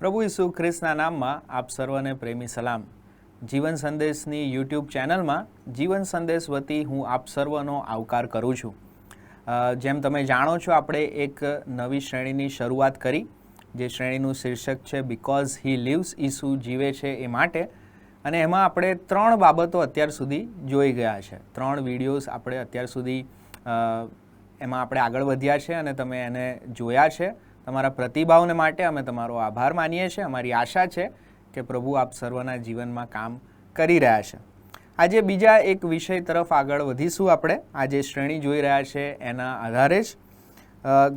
પ્રભુ ઈસુ ખ્રિસ્તના નામમાં આપ સર્વને પ્રેમી સલામ. જીવન સંદેશની યુટ્યુબ ચેનલમાં જીવન સંદેશ વતી હું આપ સર્વનો આવકાર કરું છું. જેમ તમે જાણો છો, આપણે એક નવી શ્રેણીની શરૂઆત કરી, જે શ્રેણીનું શીર્ષક છે બીકોઝ હી લીવ્સ, ઈસુ જીવે છે એ માટે. અને એમાં આપણે 3 બાબતો અત્યાર સુધી જોઈ ગયા છે. 3 વિડીયોઝ આપણે અત્યાર સુધી એમાં આપણે આગળ વધ્યા છે અને તમે એને જોયા છે. તમારા પ્રતિભાવને માટે અમે તમારો આભાર માનીએ છીએ. અમારી આશા છે કે પ્રભુ આપ સર્વના જીવનમાં કામ કરી રહ્યા છે. આજે બીજા એક વિષય તરફ આગળ વધીશું. આપણે આજે શ્રેણી જોઈ રહ્યા છે એના આધારે જ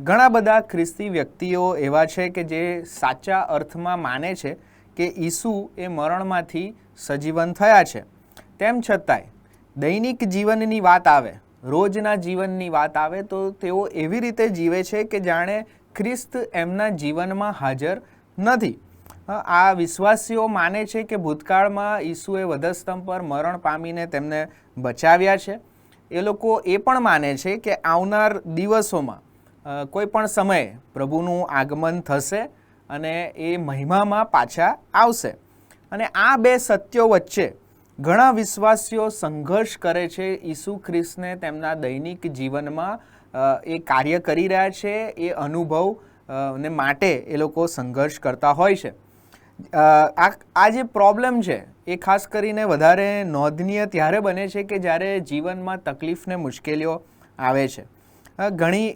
ઘણા બધા ખ્રિસ્તી વ્યક્તિઓ એવા છે કે જે સાચા અર્થમાં માને છે કે ઈસુ એ મરણમાંથી સજીવન થયા છે. તેમ છતાંય દૈનિક જીવનની વાત આવે, રોજના જીવનની વાત આવે તો તેઓ એવી રીતે જીવે છે કે જાણે ખ્રિસ્ત એમના જીવનમાં હાજર નથી. આ વિશ્વાસીઓ માને છે કે ભૂતકાળમાં ઈસુએ વધસ્તંભ પર મરણ પામીને તેમને બચાવ્યા છે. એ લોકો એ પણ માને છે કે આવનાર દિવસોમાં કોઈ પણ સમયે પ્રભુનું આગમન થશે અને એ મહિમામાં પાછા આવશે. અને આ બે સત્યો વચ્ચે ઘણા વિશ્વાસીઓ સંઘર્ષ કરે છે. ઈસુ ખ્રિસ્તને તેમના દૈનિક જીવનમાં એ કાર્ય કરી રહ્યા છે, એ અનુભવ ને માટે એ લોકો સંઘર્ષ કરતા હોય છે. આ જે પ્રોબ્લેમ છે એ ખાસ કરીને વધારે નોંધનીય ત્યારે બને છે કે જ્યારે જીવનમાં તકલીફ ને મુશ્કેલીઓ આવે છે. ઘણી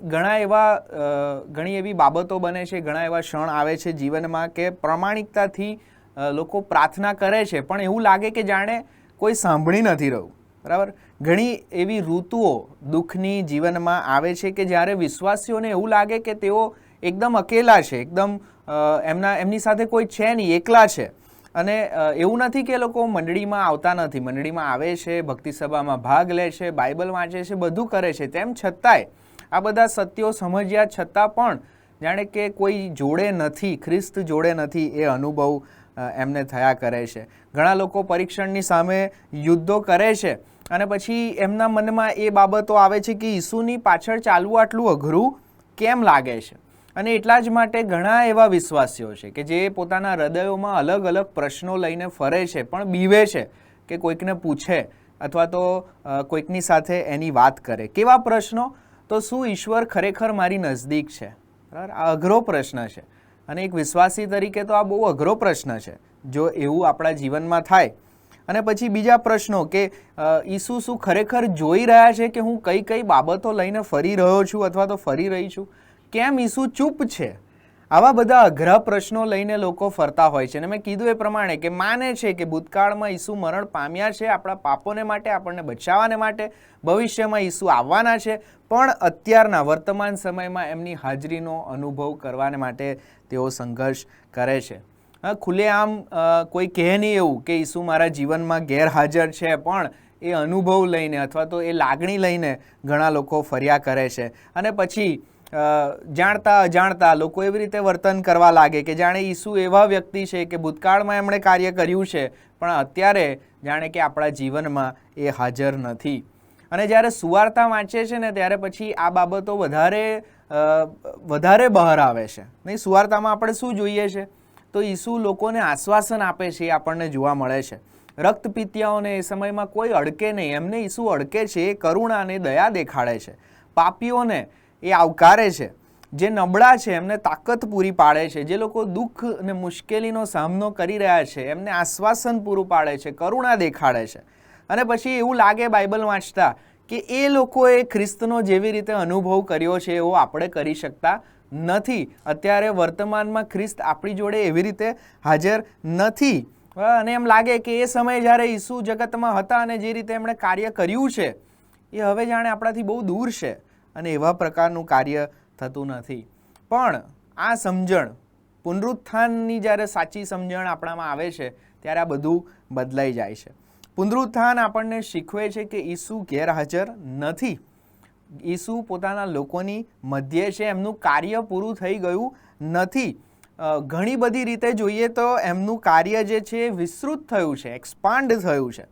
એવી બાબતો બને છે, ઘણા એવા ક્ષણ આવે છે જીવનમાં કે પ્રમાણિકતાથી લોકો પ્રાર્થના કરે છે, પણ એવું લાગે કે જાણે કોઈ સાંભળી નથી રહ્યું. બરાબર? ઘણી એવી ઋતુઓ દુઃખની જીવનમાં આવે છે કે જ્યારે વિશ્વાસીઓને એવું લાગે કે તેઓ એકદમ અકેલા છે, એકદમ એમની સાથે કોઈ છે નહીં, એકલા છે. અને એવું નથી કે લોકો મંડળીમાં આવતા નથી, મંડળીમાં આવે છે, ભક્તિ સભામાં ભાગ લે છે, બાઇબલ વાંચે છે, બધું કરે છે. તેમ છતાંય આ બધા સત્યો સમજ્યા છતાં પણ જાણે કે કોઈ જોડે નથી, ખ્રિસ્ત જોડે નથી, એ અનુભવ એમને થયા કરે છે. ઘણા લોકો પરીક્ષણની સામે યુદ્ધો કરે છે અને પછી એમના મનમાં એ બાબતો આવે છે કે ઈસુની પાછળ ચાલવું આટલું અઘરું કેમ લાગે છે. અને એટલા જ માટે ઘણા એવા વિશ્વાસીઓ છે કે જે પોતાના હૃદયોમાં અલગ અલગ પ્રશ્નો લઈને ફરે છે, પણ બીવે છે કે કોઈકને પૂછે અથવા તો કોઈકની સાથે એની વાત કરે. કેવા પ્રશ્નો? તો શું ઈશ્વર ખરેખર મારી નજદીક છે? બરાબર? આ અઘરો પ્રશ્ન છે અને એક વિશ્વાસી તરીકે તો આ બહુ અઘરો પ્રશ્ન છે જો એવું આપણા જીવનમાં થાય. અને પછી બીજા પ્રશ્નો કે ઈસુ શું ખરેખર જોઈ રહ્યા છે કે હું કઈ કઈ બાબતો લઈને ફરી રહ્યો છું અથવા તો ફરી રહી છું? કેમ ઈસુ ચૂપ છે? આવા બધા અઘરા પ્રશ્નો લઈને લોકો ફરતા હોય છે. અને મેં કીધું એ પ્રમાણે કે માને છે કે ભૂતકાળમાં ઈસુ મરણ પામ્યા છે આપણા પાપોને માટે, આપણને બચાવવાને માટે. ભવિષ્યમાં ઈસુ આવવાના છે, પણ અત્યારના વર્તમાન સમયમાં એમની હાજરીનો અનુભવ કરવાને માટે તેઓ સંઘર્ષ કરે છે. ખુલ્લેઆમ કોઈ કહે નહીં એવું કે ઈસુ મારા જીવનમાં ગેરહાજર છે, પણ એ અનુભવ લઈને અથવા તો એ લાગણી લઈને ઘણા લોકો ફર્યા કરે છે. અને પછી જાણતા અજાણતા લોકો એવી રીતે વર્તન કરવા લાગે કે જાણે ઈસુ એવા વ્યક્તિ છે કે ભૂતકાળમાં એમણે કાર્ય કર્યું છે, પણ અત્યારે જાણે કે આપણા જીવનમાં એ હાજર નથી. અને જ્યારે સુવાર્તા વાંચે છે ને ત્યારે પછી આ બાબતો વધારે બહાર આવે છે. નહીં, સુવાર્તામાં આપણે શું જોઈએ છે? તો ઈસુ લોકોને આશ્વાસન આપે છે, એ આપણને જોવા મળે છે. રક્તપિતિયાઓને એ સમયમાં કોઈ અડકે નહીં, એમને ઈસુ અડકે છે, એ કરુણા અને દયા દેખાડે છે. પાપીઓને એ આવકારે છે, જે નબળા છે એમને તાકાત પૂરી પાડે છે, જે લોકો દુઃખ અને મુશ્કેલીનો સામનો કરી રહ્યા છે એમને આશ્વાસન પૂરું પાડે છે, કરુણા દેખાડે છે. અને પછી એવું લાગે બાઇબલ વાંચતા કે એ લોકોએ ખ્રિસ્તનો જેવી રીતે અનુભવ કર્યો છે એવો આપણે કરી શકતા નથી. અત્યારે વર્તમાનમાં ખ્રિસ્ત આપણી જોડે એવી રીતે હાજર નથી. અને એમ લાગે કે એ સમયે જ્યારે ઈસુ જગતમાં હતા અને જે રીતે એમણે કાર્ય કર્યું છે એ હવે જાણે આપણાથી બહુ દૂર છે અને એવા પ્રકારનું કાર્ય થતું નથી. પણ આ સમજણ, પુનરુત્થાનની જ્યારે સાચી સમજણ આપણામાં આવે છે ત્યારે આ બધું બદલાઈ જાય છે. પુનરુત્થાન આપણને શીખવે છે કે ઈસુ ગેરહાજર નથી. ઈસુ પોતાના લોકોની મધ્યે છે, એમનું કાર્ય પૂરું થઈ ગયું નથી. ઘણી બધી રીતે જોઈએ તો એમનું કાર્ય જે છે વિસ્તૃત થયું છે, એક્સપાન્ડ થયું છે.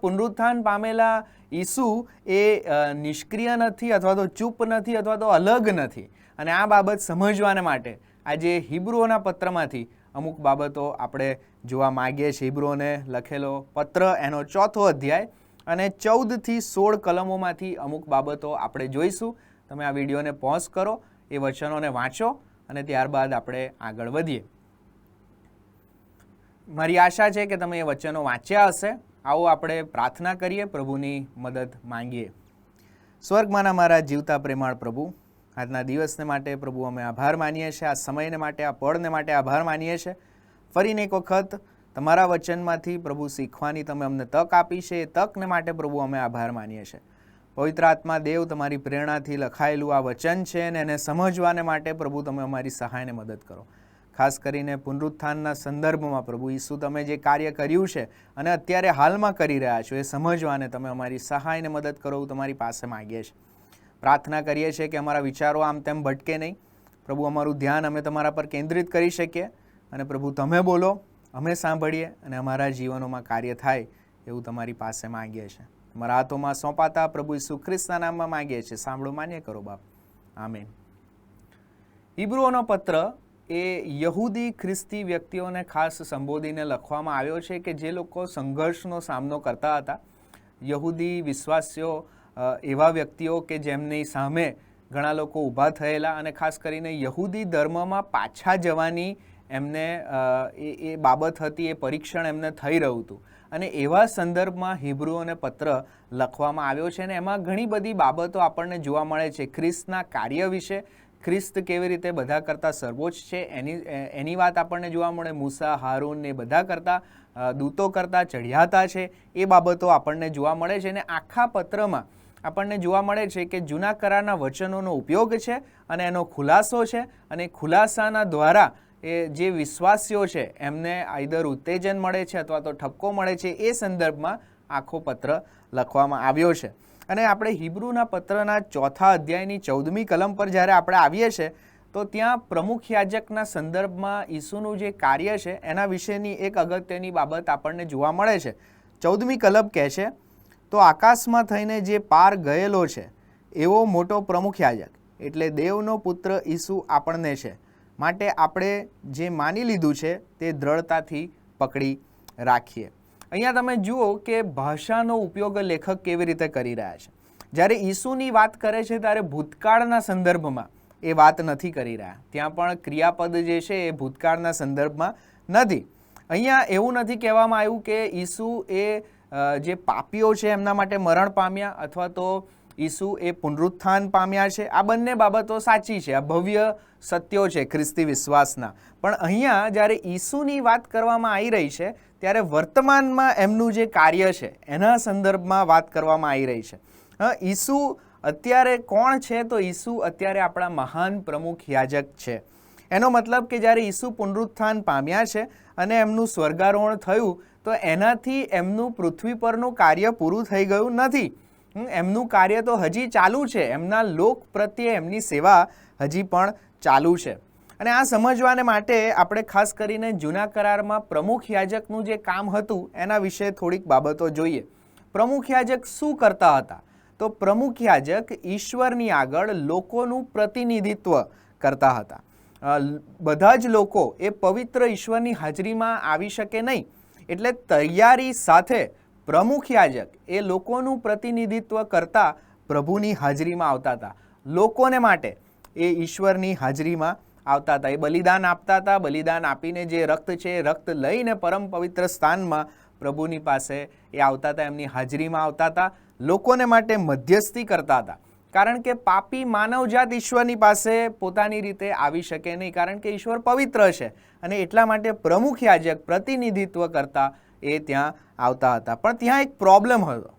પુનરુત્થાન પામેલા ઈસુ એ નિષ્ક્રિય નથી અથવા તો ચૂપ નથી અથવા તો અલગ નથી. અને આ બાબત સમજવાને માટે આજે હિબ્રુઓના પત્રમાંથી અમુક બાબતો આપણે જોવા માગીએ છીએ. હિબ્રુઓને લખેલો પત્ર એનો 4થો અધ્યાય અને 14 થી 16 કલમોમાંથી અમુક બાબતો આપણે જોઈશું. તમે આ વિડીયોને પોઝ કરો, એ વચનોને વાંચો અને ત્યારબાદ આપણે આગળ વધીએ. મારી આશા છે કે તમે એ વચનો વાંચ્યા હશે. આવો આપણે પ્રાર્થના કરીએ, પ્રભુની મદદ માંગીએ. સ્વર્ગમાંના મારા જીવતા પ્રેમાળ પ્રભુ, આજના દિવસને માટે પ્રભુ અમે આભાર માનીએ છીએ. આ સમયને માટે, આ પળને માટે આભાર માનીએ છીએ. ફરીને એક વખત તમારા વચનમાંથી પ્રભુ શીખવાની તમે અમને તક આપી છે. એ તકને માટે પ્રભુ અમે આભાર માનીએ છીએ. પવિત્ર આત્મા દેવ, તમારી પ્રેરણાથી લખાયેલું આ વચન છે અને એને સમજવાને માટે પ્રભુ તમે અમારી સહાયને મદદ કરો. ખાસ કરીને પુનરુત્થાનના સંદર્ભમાં પ્રભુ ઈસુ તમે જે કાર્ય કર્યું છે અને અત્યારે હાલમાં કરી રહ્યા છો એ સમજવાને તમે અમારી સહાયને મદદ કરો એવું તમારી પાસે માગીએ છીએ. પ્રાર્થના કરીએ છીએ કે અમારા વિચારો આમ તેમ ભટકે નહીં. પ્રભુ અમારું ધ્યાન અમે તમારા પર કેન્દ્રિત કરી શકીએ અને પ્રભુ તમે બોલો, અમે સાંભળીએ અને અમારા જીવનોમાં કાર્ય થાય એવું તમારી પાસે માગીએ છીએ. તમારા હાથોમાં સોંપાતા પ્રભુ ઈસુ ખ્રિસ્તના નામમાં માગીએ છીએ. સાંભળો, માન્ય કરો બાપ. આમીન. હિબ્રુઓનો પત્ર એ યહૂદી ખ્રિસ્તી વ્યક્તિઓને ખાસ સંબોધીને લખવામાં આવ્યો છે કે જે લોકો સંઘર્ષનો સામનો કરતા હતા. યહૂદી વિશ્વાસીઓ એવા વ્યક્તિઓ કે જેમની સામે ઘણા લોકો ઊભા થયેલા અને ખાસ કરીને યહૂદી ધર્મમાં પાછા જવાની એમને એ બાબત હતી, એ પરીક્ષણ એમને થઈ રહ્યું હતું અને એવા સંદર્ભમાં હિબ્રુઓને પત્ર લખવામાં આવ્યો છે અને એમાં ઘણી બધી બાબતો આપણને જોવા મળે છે. ખ્રિસ્તના કાર્ય વિશે, ખ્રિસ્ત કેવી રીતે બધા કરતાં સર્વોચ્ચ છે એની વાત આપણને જોવા મળે. મૂસા, હારૂન એ બધા કરતાં, દૂતો કરતાં ચઢિયાતા છે એ બાબતો આપણને જોવા મળે છે. અને આખા પત્રમાં આપણને જોવા મળે છે કે જૂના કરારના વચનોનો ઉપયોગ છે અને એનો ખુલાસો છે અને ખુલાસાના દ્વારા એ જે વિશ્વાસીઓ છે એમને આઈધર ઉત્તેજન મળે છે અથવા તો ઠપકો મળે છે. એ સંદર્ભમાં આખો પત્ર લખવામાં આવ્યો છે. અને આપણે હિબ્રુના પત્રના 4થા અધ્યાયની 14મી કલમ પર જ્યારે આપણે આવીએ છીએ તો ત્યાં પ્રમુખ યાજકના સંદર્ભમાં ઈસુનું જે કાર્ય છે એના વિશેની એક અગત્યની બાબત આપણને જોવા મળે છે. 14મી કલમ કહે છે, તો આકાશમાં થઈને જે પાર ગયેલો છે એવો મોટો પ્રમુખ યાજક એટલે દેવનો પુત્ર ઈસુ આપણને છે. માટે આપણે જે માની લીધું છે તે દ્રઢતાથી પકડી રાખીએ. અહીંયા તમે જુઓ કે ભાષાનો ઉપયોગ લેખક કેવી રીતે કરી રહ્યા છે. જ્યારે ઈસુની વાત કરે છે ત્યારે ભૂતકાળના સંદર્ભમાં એ વાત નથી કરી રહ્યા. ત્યાં પણ ક્રિયાપદ જે છે એ ભૂતકાળના સંદર્ભમાં નથી. અહીંયા એવું નથી કહેવામાં આવ્યું કે ઈસુ એ જે પાપીઓ છે એમના માટે મરણ પામ્યા અથવા તો ઈસુ એ પુનરુત્થાન પામ્યા છે. આ બંને બાબતો સાચી છે, આ ભવ્ય સત્યો છે ખ્રિસ્તી વિશ્વાસના. પણ અહીંયા જ્યારે ઈસુની વાત કરવામાં આવી રહી છે ત્યારે વર્તમાનમાં એમનું જે કાર્ય છે એના સંદર્ભમાં વાત કરવામાં આવી રહી છે. ઈસુ અત્યારે કોણ છે? તો ઈસુ અત્યારે આપણા મહાન પ્રમુખ યાજક છે. એનો મતલબ કે જ્યારે ઈસુ પુનરુત્થાન પામ્યા છે અને એમનું સ્વર્ગારોહણ થયું તો એનાથી એમનું પૃથ્વી પરનું કાર્ય પૂરું થઈ ગયું નથી. એમનું કાર્ય તો હજી ચાલુ છે. એમના લોક પ્રત્યે એમની સેવા હજી પણ ચાલુ છે. અને આ સમજવાને માટે આપણે ખાસ કરીને જૂના કરારમાં પ્રમુખ યાજકનું જે કામ હતું એના વિશે થોડીક બાબતો જોઈએ. પ્રમુખ યાજક શું કરતા હતા? તો પ્રમુખ યાજક ઈશ્વરની આગળ લોકોનું પ્રતિનિધિત્વ કરતા હતા. બધા જ લોકો એ પવિત્ર ઈશ્વરની હાજરીમાં આવી શકે નહીં, એટલે તૈયારી સાથે પ્રમુખ યાજક એ લોકોનું પ્રતિનિધિત્વ કરતા પ્રભુની હાજરીમાં આવતા હતા. લોકોને માટે એ ઈશ્વરની હાજરીમાં આવતા હતા. એ બલિદાન આપતા હતા. બલિદાન આપીને જે રક્ત છે એ રક્ત લઈને પરમ પવિત્ર સ્થાનમાં પ્રભુની પાસે એ આવતા હતા, એમની હાજરીમાં આવતા હતા. લોકોને માટે મધ્યસ્થી કરતા હતા. કારણ કે પાપી માનવજાત ઈશ્વરની પાસે પોતાની રીતે આવી શકે નહીં, કારણ કે ઈશ્વર પવિત્ર છે અને એટલા માટે પ્રમુખ યાજક પ્રતિનિધિત્વ કરતા એ ત્યાં આવતા હતા. પણ ત્યાં એક પ્રોબ્લેમ હતો.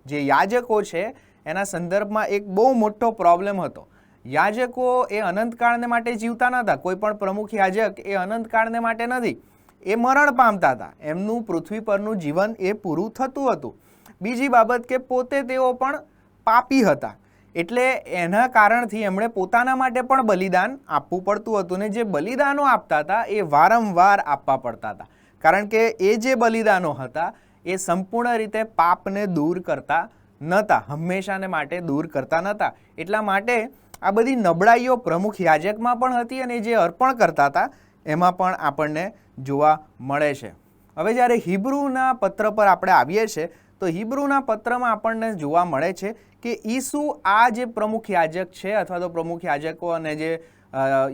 જે યાજકો છે એના સંદર્ભમાં એક બહુ મોટો પ્રોબ્લેમ હતો. યાજકો એ અનંતકાળને માટે જીવતા નહોતા. કોઈ પણ પ્રમુખ યાજક એ અનંતકાળને માટે નથી. એ મરણ પામતા હતા. એમનું પૃથ્વી પરનું જીવન એ પૂરું થતું હતું. બીજી બાબત કે પોતે તેઓ પણ પાપી હતા, એટલે એના કારણથી એમણે પોતાના માટે પણ બલિદાન આપવું પડતું હતું. ને જે બલિદાનો આપતા હતા એ વારંવાર આપવા પડતા હતા, કારણ કે એ જે બલિદાનો હતા એ સંપૂર્ણ રીતે પાપને દૂર કરતા નહોતા, હંમેશાને માટે દૂર કરતા નહોતા. એટલા માટે આ બધી નબળાઈઓ પ્રમુખ યાજકમાં પણ હતી અને જે અર્પણ કરતા હતા એમાં પણ આપણને જોવા મળે છે. હવે જ્યારે હિબ્રુના પત્ર પર આપણે આવીએ છીએ તો હિબ્રુના પત્રમાં આપણને જોવા મળે છે કે ઈસુ આ જે પ્રમુખ યાજક છે અથવા તો પ્રમુખ યાજકો અને જે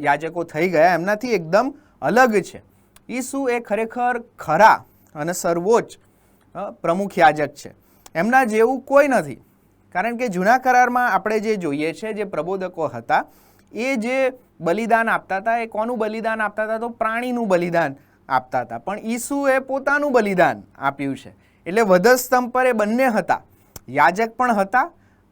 યાજકો થઈ ગયા એમનાથી એકદમ અલગ છે. ઈસુ એ ખરેખર ખરા અને સર્વોચ્ચ પ્રમુખ યાજક છે. એમના જેવું કોઈ નથી. કારણ કે જૂના કરારમાં આપણે જે જોઈએ છે જે પ્રબોધકો હતા એ જે બલિદાન આપતા હતા એ કોનું બલિદાન આપતા હતા? તો પ્રાણીનું બલિદાન આપતા હતા. પણ ઈસુએ પોતાનું બલિદાન આપ્યું છે. એટલે વધસ્તંભ પર એ બંને હતા, યાજક પણ હતા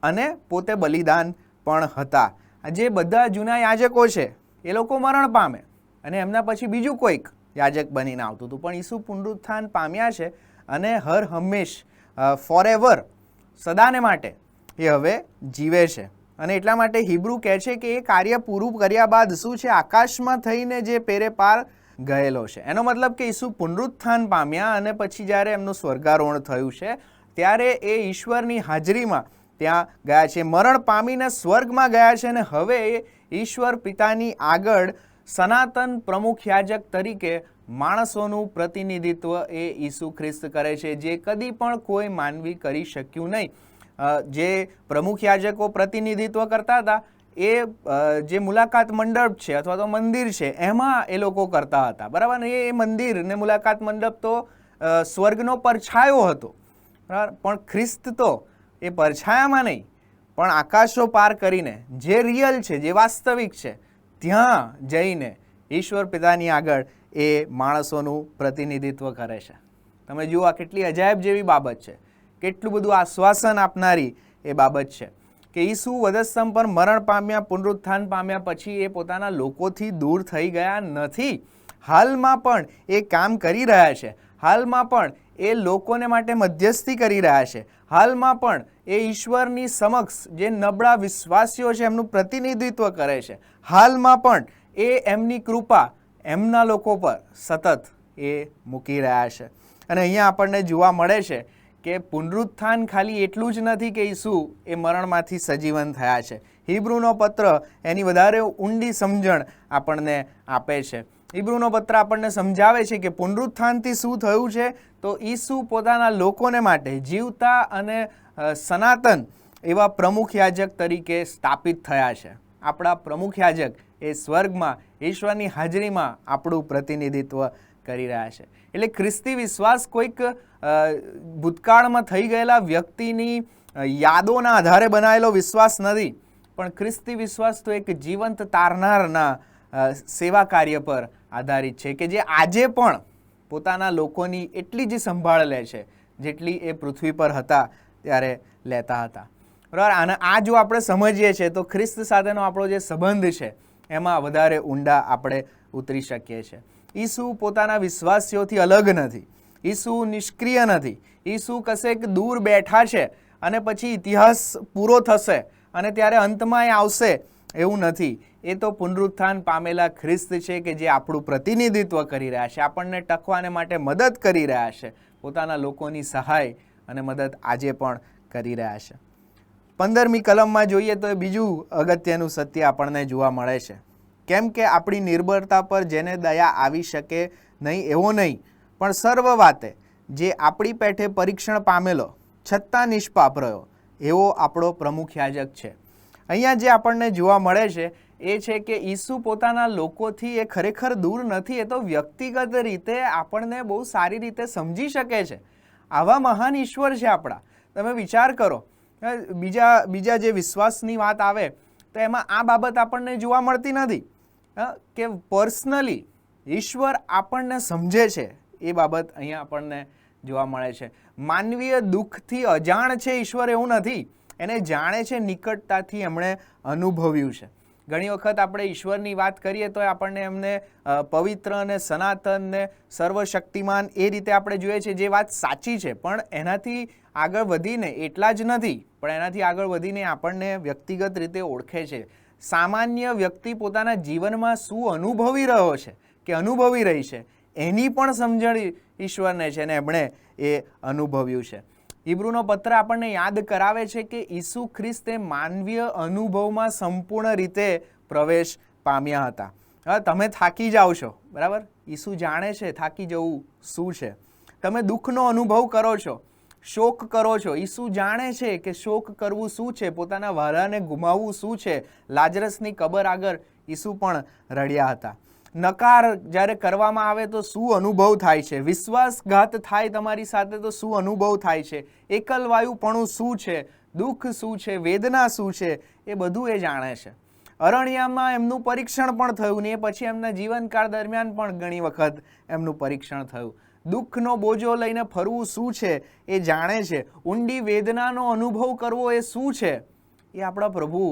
અને પોતે બલિદાન પણ હતા. જે બધા જૂના યાજકો છે એ લોકો મરણ પામે અને એમના પછી બીજું કોઈક યાજક બનીને આવતું હતું. પણ ઈસુ પુનરુત્થાન પામ્યા છે અને હર હંમેશ ફોરએવર સદાને માટે એ હવે જીવે છે. અને એટલા માટે હિબ્રુ કહે છે કે એ કાર્ય પૂરું કર્યા બાદ શું છે? આકાશમાં થઈને જે પેરે પાર ગયેલો છે. એનો મતલબ કે ઈસુ પુનરુત્થાન પામ્યા અને પછી જ્યારે એમનું સ્વર્ગારોહણ થયું છે ત્યારે એ ઈશ્વરની હાજરીમાં ત્યાં ગયા છે, મરણ પામીને સ્વર્ગમાં ગયા છે અને હવે એ ઈશ્વર પિતાની આગળ સનાતન પ્રમુખ યાજક તરીકે માણસોનું પ્રતિનિધિત્વ એ ઈસુ ખ્રિસ્ત કરે છે, જે કદી પણ કોઈ માનવી કરી શક્યું નહીં. જે પ્રમુખ યાજકો પ્રતિનિધિત્વ કરતા હતા એ જે મુલાકાત મંડપ છે અથવા તો મંદિર છે એમાં એ લોકો કરતા હતા, બરાબર. એ મંદિર ને મુલાકાત મંડપ તો સ્વર્ગનો પરછાયો હતો, બરાબર. પણ ખ્રિસ્ત તો એ પરછાયામાં નહીં પણ આકાશો પાર કરીને જે રિયલ છે, જે વાસ્તવિક છે, ત્યાં જઈને ઈશ્વર પિતાની આગળ એ માણસોનું પ્રતિનિધિત્વ કરે છે. તમે જુઓ આ કેટલી અજાયબ જેવી બાબત છે, કેટલું બધું આશ્વાસન આપનારી એ બાબત છે કે ઈસુ વધસ્તંભ પર મરણ પામ્યા, પુનરુત્થાન પામ્યા પછી એ પોતાના લોકોથી દૂર થઈ ગયા નથી. હાલમાં પણ એ કામ કરી રહ્યા છે, હાલમાં પણ એ લોકોને માટે મધ્યસ્થી કરી રહ્યા છે, હાલમાં પણ એ ઈશ્વરની સમક્ષ જે નબળા વિશ્વાસીઓ છે એમનું પ્રતિનિધિત્વ કરે છે, હાલમાં પણ એ એમની કૃપા એમના લોકો પર સતત એ મૂકી રહ્યા છે. અને અહીંયા આપણને જોવા મળે છે કે પુનરુત્થાન ખાલી એટલું જ નથી કે ઈસુ એ મરણમાંથી સજીવન થયા છે. હિબ્રુનો પત્ર એની વધારે ઊંડી સમજણ આપણને આપે છે. હિબ્રુનો પત્ર આપણને સમજાવે છે કે પુનરુત્થાનથી શું થયું છે? તો ઈસુ પોતાના લોકોને માટે જીવતા અને સનાતન એવા પ્રમુખ યાજક તરીકે સ્થાપિત થયા છે. આપણા પ્રમુખ યાજક એ સ્વર્ગમાં ઈશ્વરની હાજરીમાં આપણું પ્રતિનિધિત્વ કરી રહ્યા છે. એટલે ખ્રિસ્તી વિશ્વાસ કોઈક ભૂતકાળમાં થઈ ગયેલા વ્યક્તિની યાદોના આધારે બનાવેલો વિશ્વાસ નથી, પણ ખ્રિસ્તી વિશ્વાસ તો એક જીવંત તારનારના સેવા કાર્ય પર આધારિત છે કે જે આજે પણ પોતાના લોકોની એટલી જ સંભાળ લે છે જેટલી એ પૃથ્વી પર હતા ત્યારે લેતા હતા, બરાબર. અને આ જો આપણે સમજીએ છીએ તો ખ્રિસ્ત સાથેનો આપણો જે સંબંધ છે એમાં વધારે ઊંડા આપણે ઉતરી શકીએ છીએ. ઈસુ પોતાના વિશ્વાસીઓથી અલગ નથી, ઈસુ નિષ્ક્રિય નથી, ઈસુ કશેક દૂર બેઠા છે અને પછી ઇતિહાસ પૂરો થશે અને ત્યારે અંતમાં એ આવશે એવું નથી. એ તો પુનરુત્થાન પામેલા ખ્રિસ્ત છે કે જે આપણું પ્રતિનિધિત્વ કરી રહ્યા છે, આપણને ટકવાને માટે મદદ કરી રહ્યા છે, પોતાના લોકોની સહાય અને મદદ આજે પણ કરી રહ્યા છે. 15મી કલમમાં જોઈએ તો એ બીજું અગત્યનું સત્ય આપણને જોવા મળે છે. કેમ કે આપણી નિર્બળતા પર જેને દયા આવી શકે નહીં એવો નહીં, પણ સર્વ વાતે જે આપણી પેઠે પરીક્ષણ પામેલો છતાં નિષ્પાપ રહ્યો એવો આપણો પ્રમુખ યાજક છે. અહીંયા જે આપણને જોવા મળે છે એ છે કે ઈસુ પોતાના લોકોથી એ ખરેખર દૂર નથી. એ તો વ્યક્તિગત રીતે આપણને બહુ સારી રીતે સમજી શકે છે. આવા મહાન ઈશ્વર છે આપણા. તમે વિચાર કરો, બીજા જે વિશ્વાસની વાત આવે તો એમાં આ બાબત આપણને જોવા મળતી નથી કે પર્સનલી ઈશ્વર આપણને સમજે છે. એ બાબત અહીંયા આપણને જોવા મળે છે. માનવીય દુઃખથી અજાણ છે ઈશ્વર એવું નથી, એને જાણે છે, નિકટતાથી એમણે અનુભવ્યું છે. ઘણી વખત આપણે ઈશ્વરની વાત કરીએ તો આપણને એમને પવિત્ર અને સનાતન ને સર્વશક્તિમાન એ રીતે આપણે જોઈએ છે, જે વાત સાચી છે. પણ એનાથી આગળ વધીને એટલા જ નથી, પણ એનાથી આગળ વધીને આપણને વ્યક્તિગત રીતે ઓળખે છે. સામાન્ય વ્યક્તિ પોતાના જીવનમાં શું અનુભવી રહ્યો છે કે અનુભવી રહી છે એની પણ સમજણ ઈશ્વરને છે અને એમણે એ અનુભવ્યું છે. હિબ્રુનો પત્ર આપણને યાદ કરાવે છે કે ઈસુ ખ્રિસ્તે માનવીય અનુભવમાં સંપૂર્ણ રીતે પ્રવેશ પામ્યા હતા. હવે તમે થાકી જાઓ છો, બરાબર? ઈસુ જાણે છે થાકી જવું શું છે. તમે દુઃખનો અનુભવ કરો છો, શોક કરો છો, ઈસુ જાણે છે કે શોક કરવું શું છે, પોતાના વહાલાને ગુમાવવું શું છે. લાજરસની કબર આગળ ઈસુ પણ રડ્યા હતા. નકાર જ્યારે કરવામાં આવે તો શું અનુભવ થાય છે, વિશ્વાસઘાત થાય તમારી સાથે તો શું અનુભવ થાય છે, એકલવાયુપણું શું છે, દુઃખ શું છે, વેદના શું છે, એ બધું એ જાણે છે. અરણ્યમાં એમનું પરીક્ષણ પણ થયું ને એ પછી એમના જીવનકાળ દરમિયાન પણ ઘણી વખત એમનું પરીક્ષણ થયું. દુઃખનો બોજો લઈને ફરવું શું છે એ જાણે છે. ઊંડી વેદનાનો અનુભવ કરવો એ શું છે એ આપણા પ્રભુ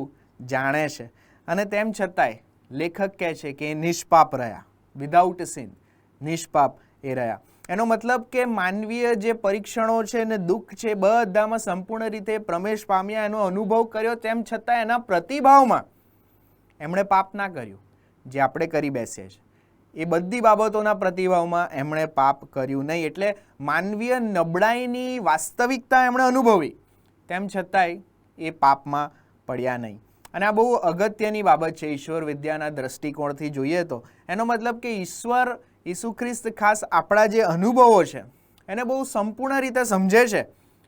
જાણે છે. અને તેમ છતાંય લેખક કહે છે કે એ નિષ્પાપ રહ્યા, વિધાઉટ સિન, નિષ્પાપ એ રહ્યા. એનો મતલબ કે માનવીય જે પરીક્ષણો છે ને દુઃખ છે બધામાં સંપૂર્ણ રીતે પ્રવેશ પામ્યા, એનો અનુભવ કર્યો, તેમ છતાં એના પ્રતિભાવમાં એમણે પાપ ના કર્યું જે આપણે કરી બેસીએ છીએ. એ બધી બાબતોના પ્રતિભાવમાં એમણે પાપ કર્યું નહીં. એટલે માનવીય નબળાઈની વાસ્તવિકતા એમણે અનુભવી, તેમ છતાંય એ પાપમાં પડ્યા નહીં. અને આ બહુ અગત્યની બાબત છે ઈશ્વર વિદ્યાના દ્રષ્ટિકોણથી જોઈએ તો. એનો મતલબ કે ઈશ્વર, ઈસુ ખ્રિસ્ત ખાસ આપણા જે અનુભવો છે એને બહુ સંપૂર્ણ રીતે સમજે છે.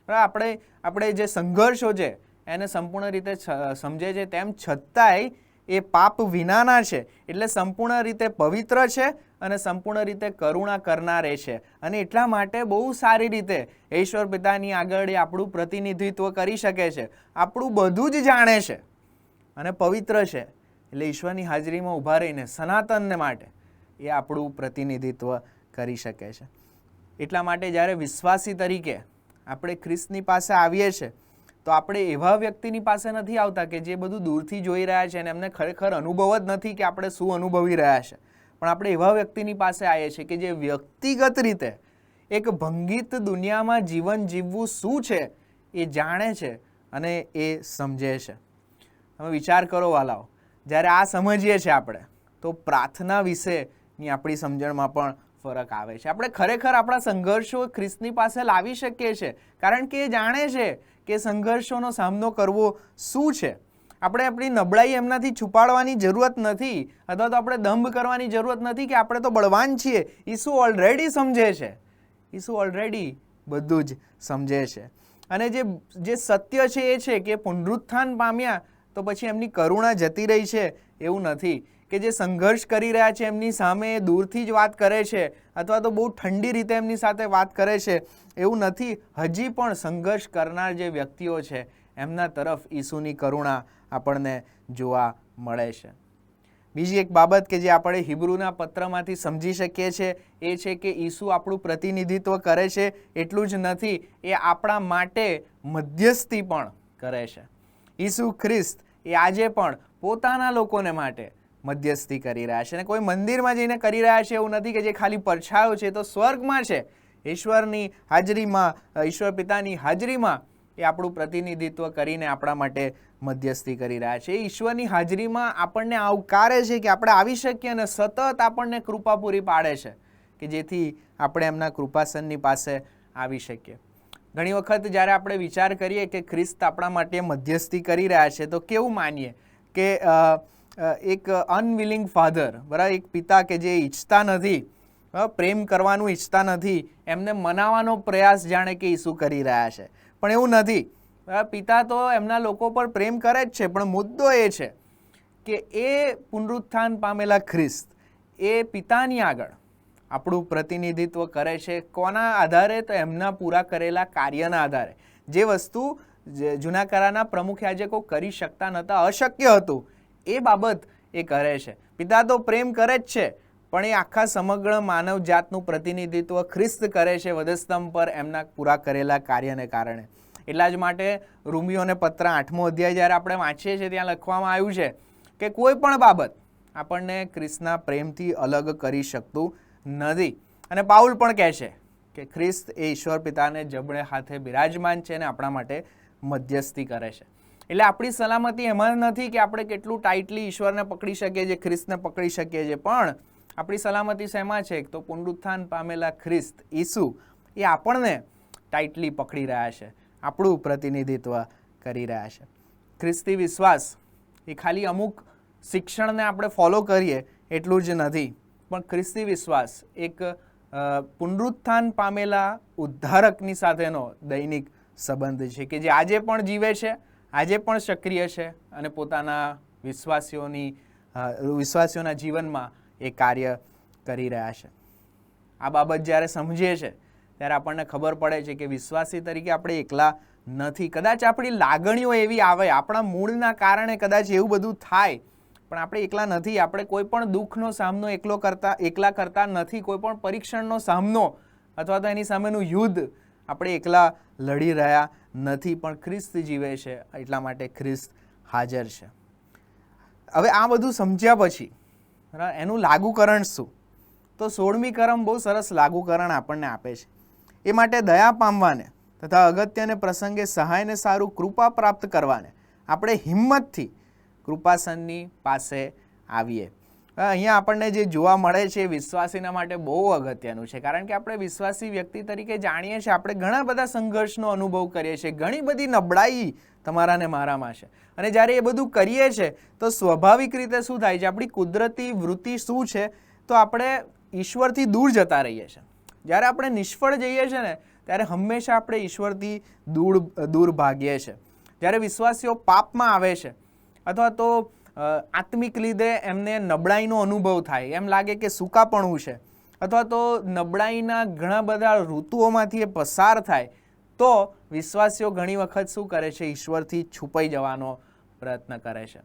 આપણે જે સંઘર્ષો છે એને સંપૂર્ણ રીતે સમજે છે, તેમ છતાંય એ પાપ વિનાના છે. એટલે સંપૂર્ણ રીતે પવિત્ર છે અને સંપૂર્ણ રીતે કરુણા કરનાર છે. અને એટલા માટે બહુ સારી રીતે ઈશ્વર પિતાની આગળ એ આપણું પ્રતિનિધિત્વ કરી શકે છે. આપણું બધું જ જાણે છે અને પવિત્ર છે. એટલે ઈશ્વરની હાજરીમાં ઊભા રહીને સનાતનને માટે એ આપણું પ્રતિનિધિત્વ કરી શકે છે. એટલા માટે જ્યારે વિશ્વાસી તરીકે આપણે ખ્રિસ્તની પાસે આવીએ છીએ તો આપણે એવા વ્યક્તિની પાસે નથી આવતા કે જે બધું દૂરથી જોઈ રહ્યા છે અને એમને ખરેખર અનુભવ જ નથી કે આપણે શું અનુભવી રહ્યા છે. પણ આપણે એવા વ્યક્તિની પાસે આવીએ છીએ કે જે વ્યક્તિગત રીતે એક ભંગિત દુનિયામાં જીવન જીવવું શું છે એ જાણે છે અને એ સમજે છે. તમે વિચાર કરો વાલાઓ, જ્યારે આ સમજીએ છીએ આપણે તો પ્રાર્થના વિશેની આપણી સમજણમાં પણ ફરક આવે છે. આપણે ખરેખર આપણા સંઘર્ષો ખ્રિસ્તની પાસે લાવી શકીએ છીએ કારણ કે એ જાણે છે કે સંઘર્ષોનો સામનો કરવો શું છે. આપણે આપણી નબળાઈ એમનાથી છુપાડવાની જરૂરત નથી, અથવા તો આપણે દંભ કરવાની જરૂરત નથી કે આપણે તો બળવાન છીએ. ઈસુ ઓલરેડી સમજે છે, ઈસુ ઓલરેડી બધું જ સમજે છે. અને જે સત્ય છે એ છે કે પુનરુત્થાન પામ્યા તો પછી એમની કરુણા જતી રહી છે એવું નથી. કે જે સંઘર્ષ કરી રહ્યા છે એમની સામે દૂરથી જ વાત કરે છે અથવા તો બહુ ઠંડી રીતે એમની સાથે વાત કરે છે એવું નથી. હજી પણ સંઘર્ષ કરનાર જે વ્યક્તિઓ છે એમના તરફ ઈસુની કરુણા આપણને જોવા મળે છે. બીજી એક બાબત કે જે આપણે હિબ્રુના પત્રમાંથી સમજી શકીએ છીએ એ છે કે ઈસુ આપણું પ્રતિનિધિત્વ કરે છે એટલું જ નથી, એ આપણા માટે મધ્યસ્થી પણ કરે છે. ઈસુ ખ્રિસ્ત એ આજે પણ પોતાના લોકોને માટે મધ્યસ્થી કરી રહ્યા છે. અને કોઈ મંદિરમાં જઈને કરી રહ્યા છે એવું નથી કે જે ખાલી પરછાયો છે. તો સ્વર્ગમાં છે, ઈશ્વરની હાજરીમાં, ઈશ્વર પિતાની હાજરીમાં એ આપણું પ્રતિનિધિત્વ કરીને આપણા માટે મધ્યસ્થી કરી રહ્યા છે. ઈશ્વરની હાજરીમાં આપણને આવકારે છે કે આપણે આવી શકીએ અને સતત આપણને કૃપા પૂરી પાડે છે કે જેથી આપણે એમના કૃપાસનની પાસે આવી શકીએ. ઘણી વખત જ્યારે આપણે વિચાર કરીએ કે ખ્રિસ્ત આપણા માટે મધ્યસ્થી કરી રહ્યા છે તો કેવું માનીએ કે એક અનવિલિંગ ફાધર, બરાબર, એક પિતા કે જે ઈચ્છતા નથી, પ્રેમ કરવાનું ઈચ્છતા નથી, એમને મનાવવાનો પ્રયાસ જાણે કે ઈસુ કરી રહ્યા છે. પણ એવું નથી. પિતા તો એમના લોકો પર પ્રેમ કરે જ છે, પણ મુદ્દો એ છે કે એ પુનરુત્થાન પામેલા ખ્રિસ્ત એ પિતાની આગળ આપણું પ્રતિનિધિત્વ કરે છે. કોના આધારે? તો એમના પૂરા કરેલા કાર્યના આધારે. જે વસ્તુ જૂના કરારના પ્રમુખ યાજકો કરી શકતા નહોતા, અશક્ય હતું, એ બાબત એ કરે છે. પિતા તો પ્રેમ કરે જ છે પણ એ આખા સમગ્ર માનવ જાતનું પ્રતિનિધિત્વ ખ્રિસ્ત કરે છે વધસ્તંભ પર એમના પૂરા કરેલા કાર્યને કારણે. એટલા જ માટે રોમિયોને પત્ર 8મો અધ્યાય જ્યારે આપણે વાંચીએ છીએ ત્યાં લખવામાં આવ્યું છે કે કોઈ પણ બાબત આપણને ખ્રિસ્તના પ્રેમથી અલગ કરી શકતું નથી. અને પાઉલ પણ કહે છે કે ખ્રિસ્ત એ ઈશ્વર પિતાને જમણે હાથે બિરાજમાન છે અને આપણા માટે મધ્યસ્થી કરે છે. એટલે આપણી સલામતી એમાં નથી કે આપણે કેટલું ટાઈટલી ઈશ્વરને પકડી શકીએ છીએ, ખ્રિસ્તને પકડી શકીએ છીએ, પણ આપણી સલામતી શેમાં છે? તો પુનરુત્થાન પામેલા ખ્રિસ્ત ઈસુ એ આપણને ટાઈટલી પકડી રહ્યા છે, આપણું પ્રતિનિધિત્વ કરી રહ્યા છે. ખ્રિસ્તી વિશ્વાસ એ ખાલી અમુક શિક્ષણને આપણે ફોલો કરીએ એટલું જ નથી, પણ ખ્રિસ્તી વિશ્વાસ એક પુનરુત્થાન પામેલા ઉદ્ધારકની સાથેનો દૈનિક સંબંધ છે કે જે આજે પણ જીવે છે, આજે પણ સક્રિય છે અને પોતાના વિશ્વાસીઓના જીવનમાં એ કાર્ય કરી રહ્યા છે. આ બાબત જ્યારે સમજીએ છીએ ત્યારે આપણને ખબર પડે છે કે વિશ્વાસી તરીકે આપણે એકલા નથી. કદાચ આપણી લાગણીઓ એવી આવે, આપણા મૂળના કારણે કદાચ એવું બધું થાય, પણ આપણે એકલા નથી. આપણે કોઈ પણ દુઃખનો સામનો એકલા કરતા નથી. કોઈ પણ પરીક્ષણનો સામનો અથવા તો એની સામેનું યુદ્ધ આપણે એકલા લડી રહ્યા નથી, પણ ખ્રિસ્ત જીવે છે એટલા માટે ખ્રિસ્ત હાજર છે. હવે આ બધું સમજ્યા પછી એનું લાગુકરણ શું? તો 16મી કરમ બહુ સરસ લાગુકરણ આપણને આપે છે. એ માટે દયા પામવાને તથા અગત્યને પ્રસંગે સહાયને સારું કૃપા પ્રાપ્ત કરવાને આપણે હિંમતથી કૃપાસનની પાસે આવીએ. અહીંયા આપણને જે જોવા મળે છે વિશ્વાસીના માટે બહુ અગત્યનું છે, કારણ કે આપણે વિશ્વાસી વ્યક્તિ તરીકે જાણીએ છીએ આપણે ઘણા બધા સંઘર્ષનો અનુભવ કરીએ છીએ, ઘણી બધી નબળાઈ તમારા ને મારામાં છે. અને જ્યારે એ બધું કરીએ છીએ તો સ્વાભાવિક રીતે શું થાય છે, આપણી કુદરતી વૃત્તિ શું છે, તો આપણે ઈશ્વરથી દૂર જતા રહીએ છીએ. જ્યારે આપણે નિષ્ફળ જઈએ છીએ ને ત્યારે હંમેશા આપણે ઈશ્વરથી દૂર ભાગીએ છીએ. જ્યારે વિશ્વાસીઓ પાપમાં આવે છે અથવા તો આત્મિક લીધે એમને નબળાઈનો અનુભવ થાય, એમ લાગે કે સૂકાપણું છે, અથવા તો નબળાઈના ઘણા બધા ઋતુઓમાંથી એ પસાર થાય, તો વિશ્વાસીઓ ઘણી વખત શું કરે છે, ઈશ્વરથી છુપાઈ જવાનો પ્રયત્ન કરે છે.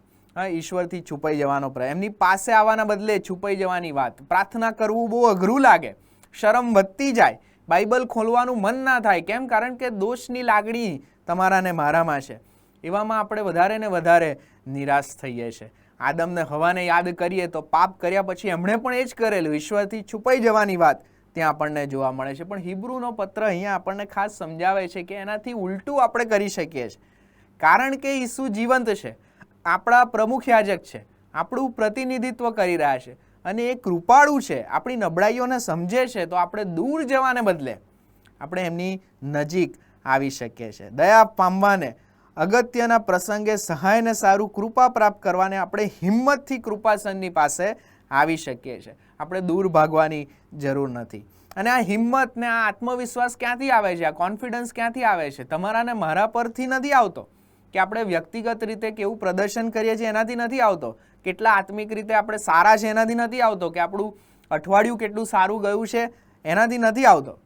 ઈશ્વરથી છુપાઈ જવાનો પ્રયત્ન, એમની પાસે આવવાના બદલે છુપાઈ જવાની વાત. પ્રાર્થના કરવું બહુ અઘરું લાગે, શરમ વધતી જાય, બાઇબલ ખોલવાનું મન ના થાય. કેમ? કારણ કે દોષની લાગણી તમારા ને મારામાં છે. એવામાં આપણે વધારે ને વધારે નિરાશ થઈએ છીએ. આદમને હવાને યાદ કરીએ તો પાપ કર્યા પછી એમણે પણ એ જ કરેલું. ઈશ્વરથી છુપાઈ જવાની વાત ત્યાં આપણને જોવા મળે છે. પણ હિબ્રુનો પત્ર અહીંયા આપણને ખાસ સમજાવે છે કે એનાથી ઉલટું આપણે કરી શકીએ છીએ. કારણ કે ઈસુ જીવંત છે, આપણા પ્રમુખ યાજક છે, આપણું પ્રતિનિધિત્વ કરી રહ્યા છે અને એ કૃપાળુ છે, આપણી નબળાઈઓને સમજે છે, તો આપણે દૂર જવાને બદલે આપણે એમની નજીક આવી શકીએ છીએ. દયા પામવાને, અગત્યના પ્રસંગે સહાયને સારું કૃપા પ્રાપ્ત કરવાને આપણે હિંમતથી કૃપાસનની પાસે આવી શકીએ છીએ. આપણે દૂર ભાગવાની જરૂર નથી. અને આ હિંમત ને આ આત્મવિશ્વાસ ક્યાંથી આવે છે, આ કોન્ફિડન્સ ક્યાંથી આવે છે? તમારા ને મારા પરથી નથી આવતો, કે આપણે વ્યક્તિગત રીતે કેવું પ્રદર્શન કરીએ છીએ એનાથી નથી આવતો, કેટલા આત્મિક રીતે આપણે સારા છે એનાથી નથી આવતો, કે આપણું અઠવાડિયું કેટલું સારું ગયું છે એનાથી નથી આવતો.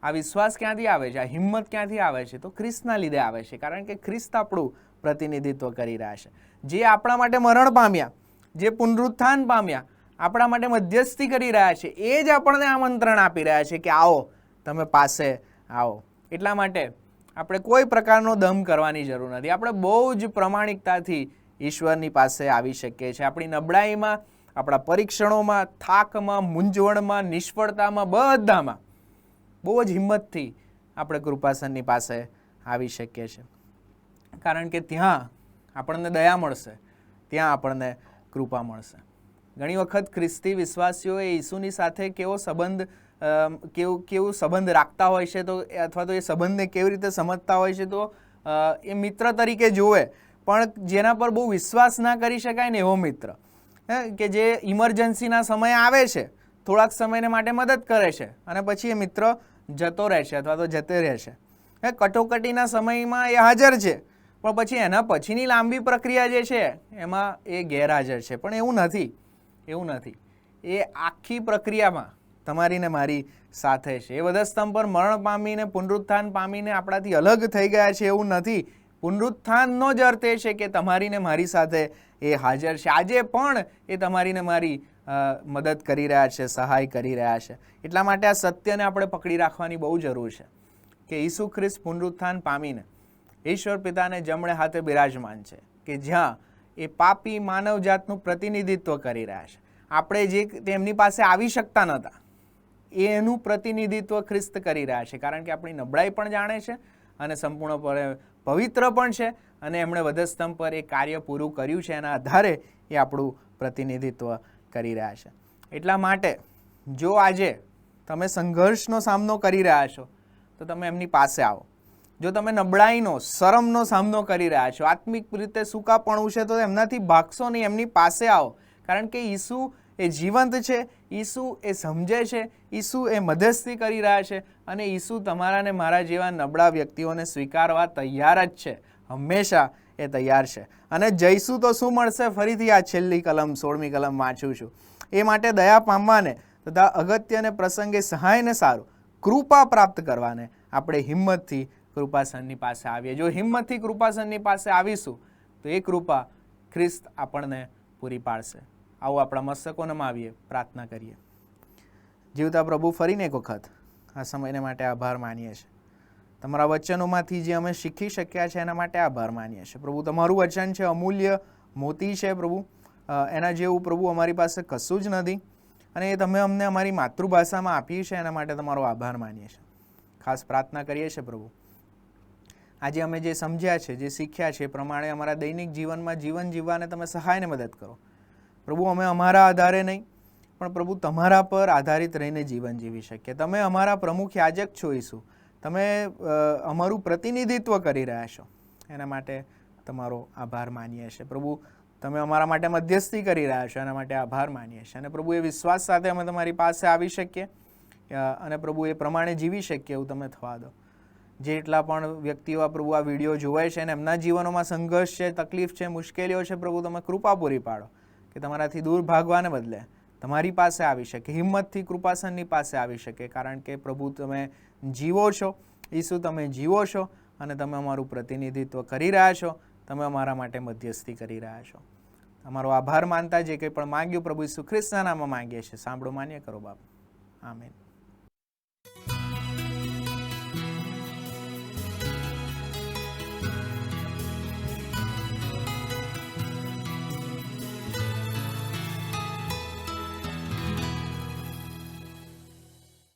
આ વિશ્વાસ ક્યાંથી આવે છે, આ હિંમત ક્યાંથી આવે છે? તો ખ્રિસ્તના લીધે આવે છે. કારણ કે ખ્રિસ્ત આપણું પ્રતિનિધિત્વ કરી રહ્યા છે, જે આપણા માટે મરણ પામ્યા, જે પુનરુત્થાન પામ્યા, આપણા માટે મધ્યસ્થી કરી રહ્યા છે, એ જ આપણને આમંત્રણ આપી રહ્યા છે કે આવો, તમે પાસે આવો. એટલા માટે આપણે કોઈ પ્રકારનો દમ કરવાની જરૂર નથી. આપણે બહુ જ પ્રમાણિકતાથી ઈશ્વરની પાસે આવી શકીએ છીએ. આપણી નબળાઈમાં, આપણા પરીક્ષણોમાં, થાકમાં, મૂંઝવણમાં, નિષ્ફળતામાં, બધામાં બહુ જ હિંમતથી આપણે કૃપાસનની પાસે આવી શકીએ છીએ. કારણ કે ત્યાં આપણને દયા મળશે, ત્યાં આપણને કૃપા મળશે. ઘણી વખત ખ્રિસ્તી વિશ્વાસીઓએ ઈસુની સાથે કેવો સંબંધ રાખતા હોય છે, તો અથવા તો એ સંબંધને કેવી રીતે સમજતા હોય છે, તો એ મિત્ર તરીકે જોવે, પણ જેના પર બહુ વિશ્વાસ ના કરી શકાય ને એવો મિત્ર, કે જે ઇમરજન્સીના સમયે આવે છે, થોડાક સમયને માટે મદદ કરે છે અને પછી એ મિત્ર જતો રહે છે અથવા તો જતે રહે છે. કટોકટીના સમયમાં એ હાજર છે, પણ પછી એના પછીની લાંબી પ્રક્રિયા જે છે એમાં એ ગેરહાજર છે. પણ એવું નથી. એ આખી પ્રક્રિયામાં તમારી ને મારી સાથે છે. એ વધસ્તંભ પર મરણ પામીને પુનરુત્થાન પામીને આપણાથી અલગ થઈ ગયા છે એવું નથી. પુનરુત્થાનનો જ અર્થ એ છે કે તમારી ને મારી સાથે એ હાજર છે. આજે પણ એ તમારી ને મારી મદદ કરી રહ્યા છે, સહાય કરી રહ્યા છે. એટલા માટે આ સત્યને આપણે પકડી રાખવાની બહુ જરૂર છે કે ઈસુ ખ્રિસ્ત પુનરુત્થાન પામીને ઈશ્વર પિતાને જમણે હાથે બિરાજમાન છે, કે જ્યાં એ પાપી માનવજાતનું પ્રતિનિધિત્વ કરી રહ્યા છે. આપણે જે તેમની પાસે આવી શકતા નહોતા, એનું પ્રતિનિધિત્વ ખ્રિસ્ત કરી રહ્યા છે. કારણ કે આપણી નબળાઈ પણ જાણે છે અને સંપૂર્ણપણે પવિત્ર પણ છે, અને એમણે વધસ્તંભ પર એ કાર્ય પૂરું કર્યું છે, એના આધારે એ આપણું પ્રતિનિધિત્વ કરી રહ્યા છે. એટલા માટે જો આજે તમે સંઘર્ષનો સામનો કરી રહ્યા છો તો તમે એમની પાસે આવો. જો તમે નબળાઈનો, શરમનો સામનો કરી રહ્યા છો, આત્મિક રીતે સૂકાપણું છે, તો એમનાથી ભાગશો નહીં, એમની પાસે આવો. કારણ કે ઈસુ એ જીવંત છે, ઈસુ એ સમજે છે, ઈસુ એ મધ્યસ્થી કરી રહ્યા છે અને ઈસુ તમારા ને મારા જેવા નબળા વ્યક્તિઓને સ્વીકારવા તૈયાર જ છે, હંમેશા એ તૈયાર છે. અને જઈશું તો શું મળશે? ફરીથી આ છેલ્લી કલમ 16મી કલમ વાંચું છું. એ માટે દયા પામવાને તથા અગત્યને પ્રસંગે સહાયને સારું કૃપા પ્રાપ્ત કરવાને આપણે હિંમતથી કૃપાસનની પાસે આવીએ. જો હિંમતથી કૃપાસનની પાસે આવીશું તો એ કૃપા ખ્રિસ્ત આપણને પૂરી પાડશે. આવો આપણા મસ્તકોને આવીએ, પ્રાર્થના કરીએ. જીવતા પ્રભુ, ફરીને એક વખત આ સમયને માટે આભાર માનીએ છીએ. તમારા વચનોમાંથી જે અમે શીખી શક્યા છે એના માટે આભાર માનીએ છીએ. પ્રભુ, તમારું વચન છે, અમૂલ્ય મોતી છે પ્રભુ, એના જેવું પ્રભુ અમારી પાસે કશું જ નથી અને એ તમે અમને અમારી માતૃભાષામાં આપી છે એના માટે તમારો આભાર માનીએ છીએ. ખાસ પ્રાર્થના કરીએ છીએ પ્રભુ, આજે અમે જે સમજ્યા છે, જે શીખ્યા છે એ પ્રમાણે અમારા દૈનિક જીવનમાં જીવન જીવવાને તમે સહાયને મદદ કરો પ્રભુ. અમે અમારા આધારે નહીં પણ પ્રભુ તમારા પર આધારિત રહીને જીવન જીવી શકીએ. તમે અમારા પ્રમુખ યાજક છો ઈસુ, તમે અમારું પ્રતિનિધિત્વ કરી રહ્યા છો, એના માટે તમારો આભાર માનીએ છીએ પ્રભુ. તમે અમારા માટે મધ્યસ્થી કરી રહ્યા છો એના માટે આભાર માનીએ છીએ. અને પ્રભુ, એ વિશ્વાસ સાથે અમે તમારી પાસે આવી શકીએ અને પ્રભુ એ પ્રમાણે જીવી શકીએ એવું તમે થવા દો. જેટલા પણ વ્યક્તિઓ પ્રભુ આ વિડીયો જોવાય છે અને એમના જીવનોમાં સંઘર્ષ છે, તકલીફ છે, મુશ્કેલીઓ છે, પ્રભુ તમે કૃપા પૂરી પાડો કે તમારાથી દૂર ભાગવાને બદલે તમારી પાસે આવી શકે, હિંમતથી કૃપાસનની પાસે આવી શકે. કારણ કે પ્રભુ તમે જીવો છો, ઈસુ તમે જીવો છો અને તમે અમારું પ્રતિનિધિત્વ કરી રહ્યા છો, તમે અમારા માટે મધ્યસ્થી કરી રહ્યા છો. અમારો આભાર માનતા જે કંઈ પણ માંગ્યું પ્રભુ ઈસુ ખ્રિસ્તના નામમાં માંગીએ છીએ, સાંભળો, માન્ય કરો બાપ. આમેન.